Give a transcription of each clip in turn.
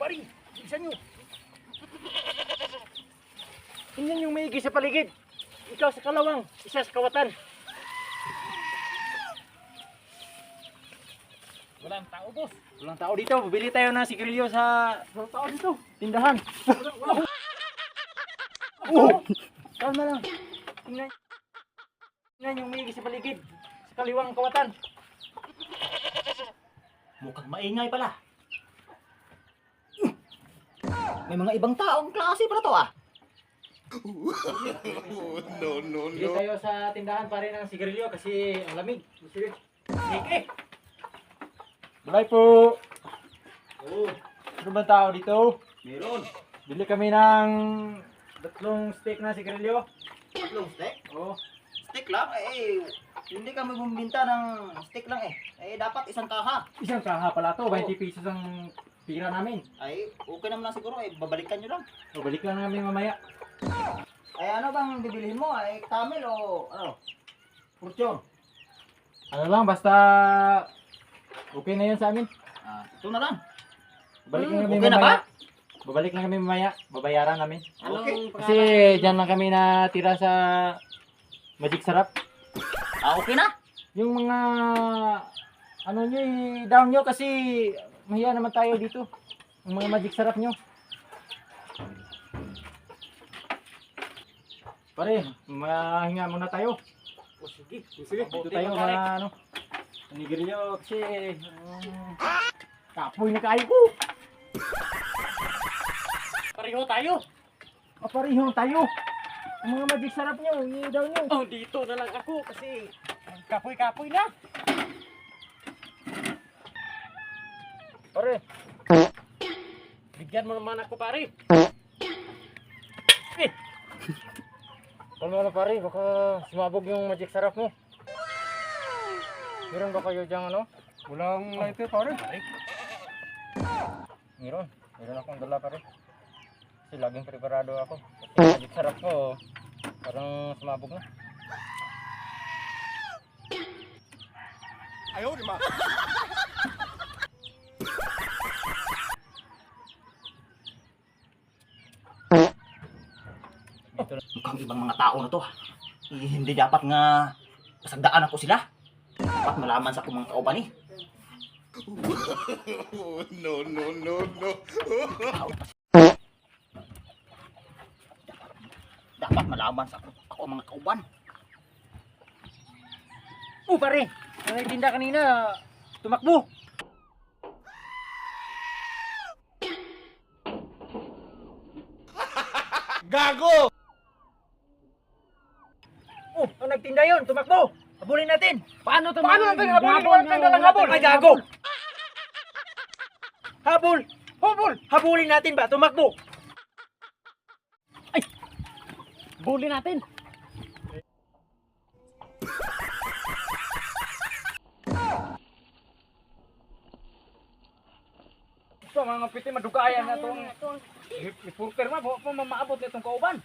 pare, bilisan nyo. Tingnan yung maigi sa paligid. Ikaw sa kalawang, isa sa kawatan. Walang tao, boss. Walang tao dito. Bibili tayo ng sigarilyo sa... Walang tao dito. Tindahan. Wala. Kalma lang. Tingnan yung maigi sa paligid. Sa kaliwang kawatan. Mukhang maingay pala. May mga ibang taong klase pala to ah. Bili tayo sa tindahan pare ng sigarilyo kasi ang lamig. Sige. Sige. Balay po. Oh, ano ba tao dito? Meron. Bili kami ng 3 stick na sigarilyo. 3 stick? Oh, Stick lang? Hindi kami bumbinta ng stick lang eh. Dapat isang kaha. isang kaha pala to. 20 pesos ang pira namin. Okay naman lang siguro babalikan nyo lang. O, balik lang namin mamaya. Ano bang bibilihin mo? Camel o ano? Fortune? Ano lang, basta okay na yun sa amin. Ito na lang. Balik lang kami okay na mamaya. ba? Babalik lang kami mamaya. Babayaran namin. Okay. Kasi dyan lang kami natira sa Magic Sarap. Okay na? Yung mga ano nyo down nyo kasi mahiya naman tayo dito. Yung mga Magic Sarap nyo. Pare, mahinga muna tayo. O sige, sige. Dito tayo na ano. Nanigirilyo kasi kapoy na kayo ko. Pareho tayo. Pareho tayo. Ang mga Magic Sarap nyo, daw nyo. Oh, dito na lang ako kasi kapoy-kapoy na. Pare. Bigyan mo naman ako, pare. Ano na pare, baka sumabog yung Magic Sarap mo. Meron ba kayo diyang ano? Walang lighter pare. Meron akong dala pare. Kasi laging preparado ako. Kasi Magic Sarap ko, parang sumabog na. Ayaw, di ba? Mukhang ibang mga tao na to. Hindi dapat nga pasagdaan ako sila. Dapat malaman sa akong mga kauban eh. No. Dapat malaman sa ako mga kauban. Oh pare, ang nagtinda kanina, tumakbo. Gago! Oh, ang nagtinda yun, tumakbo. Habulin natin. Paano natin habulin? Walang kang dalang habol. Ay, gago. Habol. Habulin natin ba? Tumakbo. Ay. Habulin natin. Ito, mga piti, madugayan na itong reporter ma, mamaabot na itong kauban.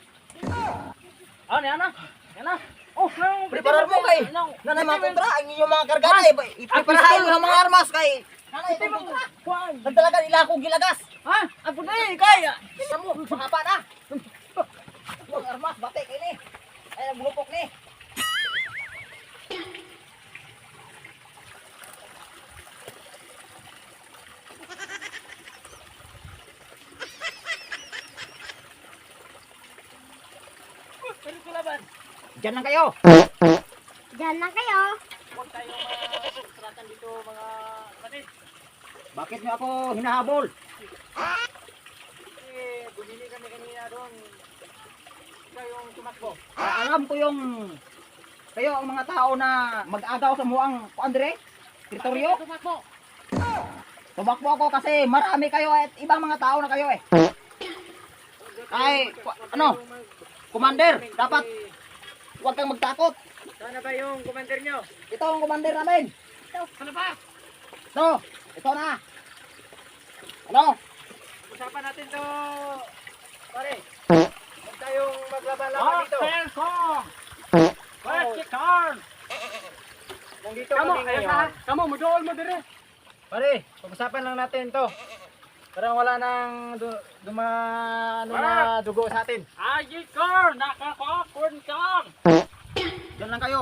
Ano, yan na. Oh, Preparar mo kay. Nanay mga kontra, ang inyong mga karga na ipreparahan mo ng mga armas kay. Nanay kontra. Nagdalagan ila akong gilagas. Ha? Ako na kaya. Samo, mahaba na. Mga armas, batik ini. Ay, nagbulupok ni. Diyan lang kayo. Diyan na kayo. Huwag tayo matratan dito mga kapatid. Bakit niyo ako hinahabol? Kasi bumili kami kanina doon. Ikaw yung tumakbo. Alam ko yung kayo ang mga tao na mag-agaw sa muang Andre, teritoryo. Tumakbo. Tumakbo ako kasi marami kayo at ibang mga tao na kayo eh. Ay, commander, dapat huwag kang magtakot. Sana ba yung commander nyo? Ito ang commander namin. Ano ba? Ito na. Ano? Usapan natin to, pare. Huwag tayong maglaban-laban dito. Nandito kami ngayon. Kamu, madool mo dire. Pare, pag-usapan lang natin to. Parang wala nang na dugo sa atin. Ajikor, nakakakon kang. Diyan lang kayo.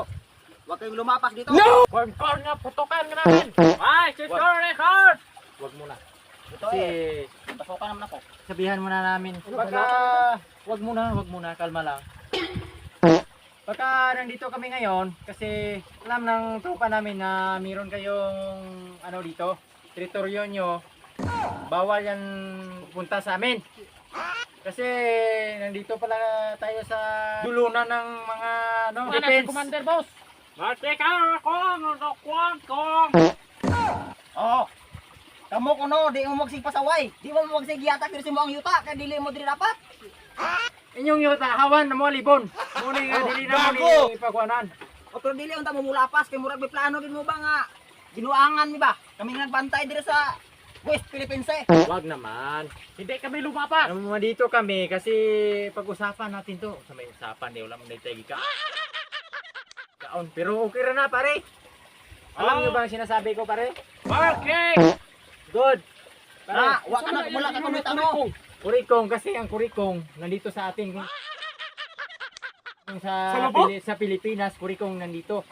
Huwag kayong lumapas dito. Corn nga, putukan nga namin. Ay, Jikor, record. Wag muna. Ito Kasi pasukan naman ako. sabihan muna namin. Baka, wag muna, kalma lang. Baka nandito kami ngayon kasi alam ng tropa namin na mayroon kayong ano dito, teritoryo nyo. Bawal yan punta sa amin. Kasi nandito pala tayo sa dulunan ng mga defense. Commander boss. Mati ka ako, nakuan ko. Oo. Kamu kuno, di mo magsigpasaway. Di mo magsigyata pero mo ang yuta kay dili mo diri dapat. Inyong yuta, hawan na mo libon. Muna nga, dili na mo ni ipagwanan. O pero dili unta mo mulapas kay murag may plano gid mo ba nga ginuangan mi ba? Kami nagbantay diri sa West Philippines. Wag naman. Hindi kami lumapas. Dito kami kasi pag-usapan natin to. Sa may usapan, di wala mo nagtagi ka. Kaon, pero okay ra na pare. Alam niyo ba ang sinasabi ko pare? Okay. Good. Na, Pare, wa ka na wala ka kuno tanong. kurikong kasi ang kurikong nandito sa atin. Kung sa Pilipinas, kurikong nandito.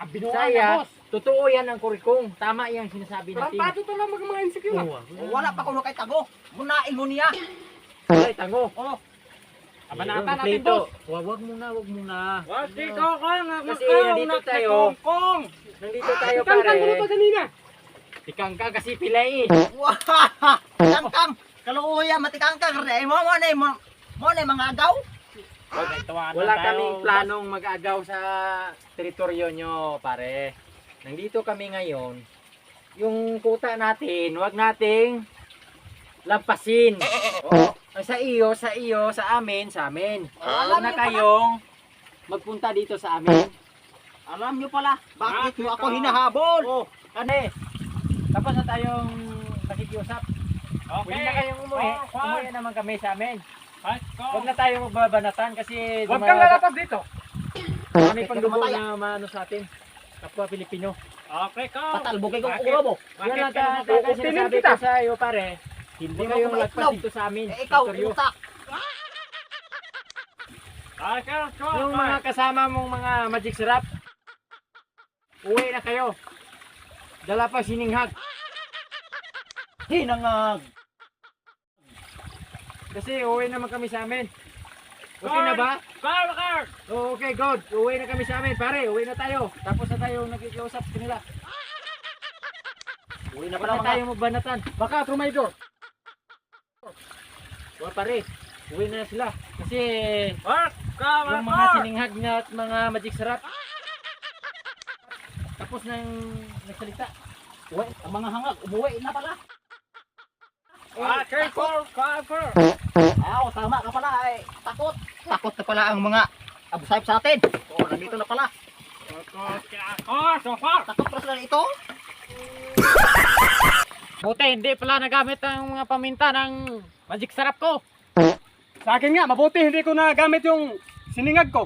Ang binuhay na Saya, boss. totoo yan ang kurikong. Tama yung sinasabi natin. Trampado to lang mga insecure. Wala pa kuno kay tago. Munain mo niya. Ay, tango. Oh, Abanata natin Kompleto. boss. Wag muna. Wati ko ka nga Kasi nandito tayo. Kong. Nandito tayo Kangkang mo pare. pa kanina. Tikang ka kasi pilay eh. wah. Kangkang. Kaluya matikangkang re mo na mga agaw. Wala kaming planong mag-agaw sa teritoryo nyo, pare. Nandito kami ngayon. Yung kuta natin, wag nating lampasin. Oh, sa iyo, sa amin. Alam Huwag na niyo kayong magpunta dito sa amin. Alam niyo pala, bakit niyo ako Bakit hinahabol? Oh, kane. Tapos na tayong nakikiusap. Okay. Huwag na kayong umuwi. Oh, Juan. Umuwi naman kami sa amin. Huwag Huwag na tayo magbabanatan kasi kang lalapas dito. Ano yung pangdugo na maano sa atin? Kapwa Pilipino. Okay ko. Patalbogay kong Bakit? ulo mo. Yan ang Bakit talaga Tinin sinasabi kita. ko sa iyo pare. Hindi Huwag kayong ako lagpas maitlog. dito sa amin. Ikaw, Teritoryo. utak. Okay ko. Yung mga kasama mong mga magic syrup, uwi na kayo. Dala pa sininghag. Hinangag. Kasi uwi naman kami sa amin. Okay na ba? Car. Oh, okay, good. Uwi na kami sa amin, pare. Uwi na tayo. Tapos na tayo nakikiusap sa kanila. Uwi na Wala pala na mga. tayo magbanatan. Baka trumaydor. Wala pare. Uwi na sila. Kasi yung mga sininghag na at mga magic syrup. Tapos nang nagsalita. Uwi, ang mga hangag, umuwi na pala. Okay ko. Cover. Ayaw, tama ka pala ay takot. Takot na pala ang mga abusayip sa atin. Oo, nandito na pala. So far. Takot pala sila ito. Buti hindi pala nagamit ang mga paminta ng magic sarap ko. Sa akin nga, mabuti hindi ko nagamit yung siningag ko.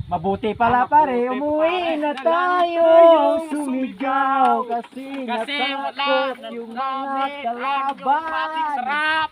Mabuti pala pare, umuwi na tayo, sumigaw kasi Kasi wala natakot yung mga nagamit ang yung magic kalaban. sarap.